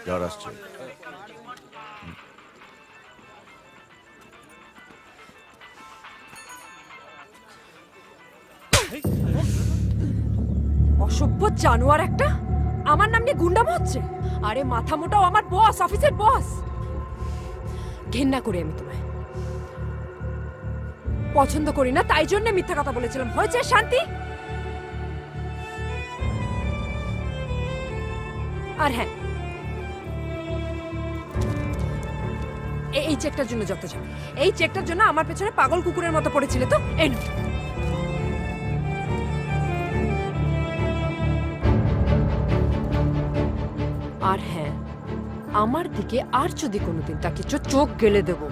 জ্বর আসছে। অসভ্য জানোয়ার একটা, আমার নাম নিয়ে গুন্ডামো হচ্ছে। আরে মাথা মোটাও আমার বস, অফিসের বস। ঘেন্না করি আমি তোমায়, পছন্দ করি না, তাই জন্য মিথ্যা কথা বলেছিলাম। হয়েছে শান্তি? আর হ্যাঁ, এই চেকটার জন্য যত যাবে, এই চেকটার জন্য আমার পেছনে পাগল কুকুরের মতো পড়েছিল তো, এই নাও। আর হ্যাঁ, আমার দিকে আর যদি কোনোদিন তাকিয়েছো, চোখ গেলে দেবো।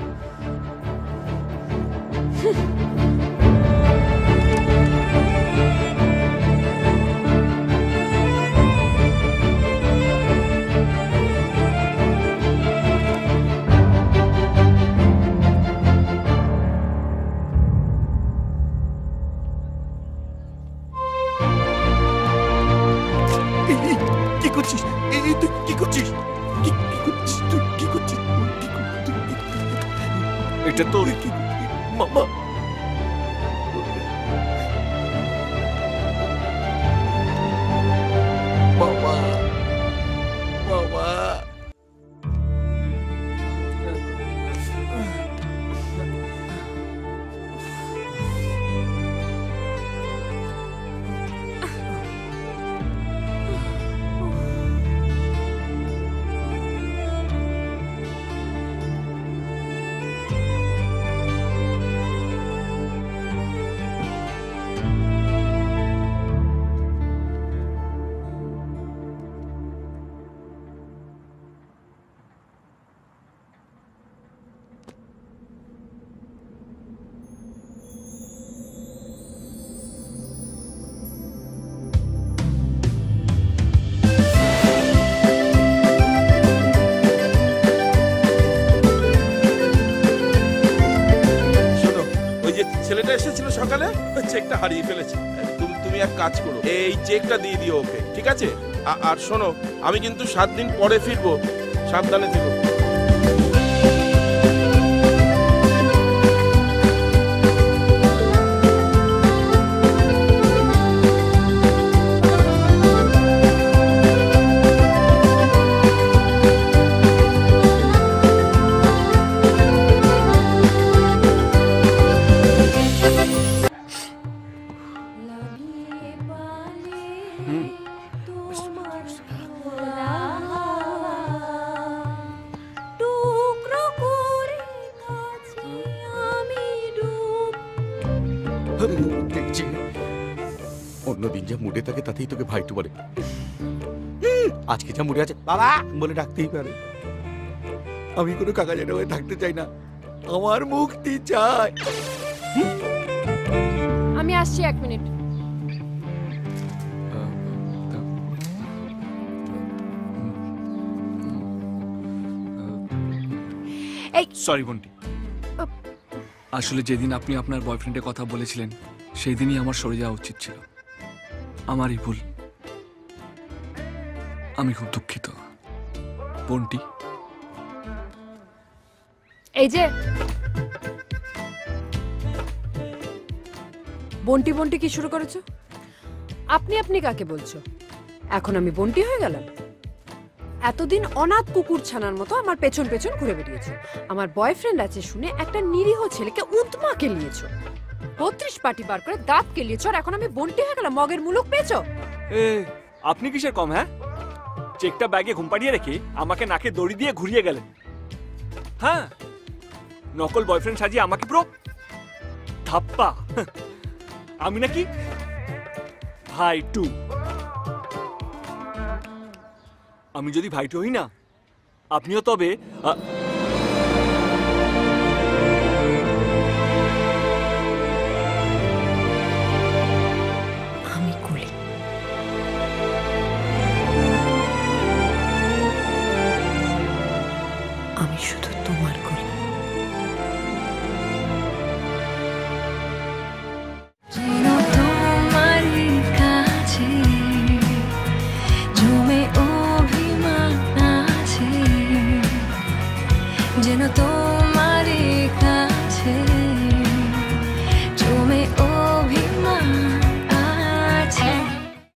কি করছিস? তুই কি করছিস? তুই কি করছিস? এটা তোর কি মামা? মামা মামা ছেলেটা এসেছিল সকালে, চেকটা হারিয়ে ফেলেছে। তুমি এক কাজ করো, এই চেকটা দিয়ে দিও ওকে, ঠিক আছে? আর শোনো, আমি কিন্তু 7 দিন পরে ফিরবো, সাবধানে থেকো। অন্যদিন যা মুডে থাকে তাতেই তোকে ভাইটু বলে, আজকে যা মুডে আছে বাবা বলে ডাকতেই পারে। আমি কোনো কাকা জানা হয়ে থাকতে চাই না, আমার মুক্তি চাই। আমি আসছি 1 মিনিট। সরি বন্টি, আসলে যেদিন আপনি আপনার বয়ফ্রেন্ডের কথা বলেছিলেন সেই দিনই আমার সরে যাওয়া উচিত ছিল। আমারই ভুল, আমি খুব দুঃখিত বন্টি। এই যে বন্টি বন্টি কি শুরু করেছো? আপনি আপনি কাকে বলছো? এখন আমি বন্টি হয়ে গেলাম? এতদিন অনাথ কুকুর ছানার মতো আমার পেছন পেছন ঘুরে বেরিয়েছো। আমার বয়ফ্রেন্ড আছে শুনে একটা নিরীহ ছেলেকে উৎমা কেলিয়েছো, 32 পার্টি বার করে দাঁত কেলিয়েছো, আর এখন আমি বন্টি হয়ে গেলাম? মগের মুলুক পেয়েছো? আপনি কিসের কম? হ্যাঁ, চেকটা ব্যাগে ঘুম পাড়িয়ে রেখে আমাকে নাকে দড়ি দিয়ে ঘুরিয়ে গেলেন। হ্যাঁ, নকল বয়ফ্রেন্ড সাজিয়ে আমাকে পুরো ধাপ্পা। আমি নাকি ভাইটু? আমি যদি ভাইটু হই না, আপনিও তবে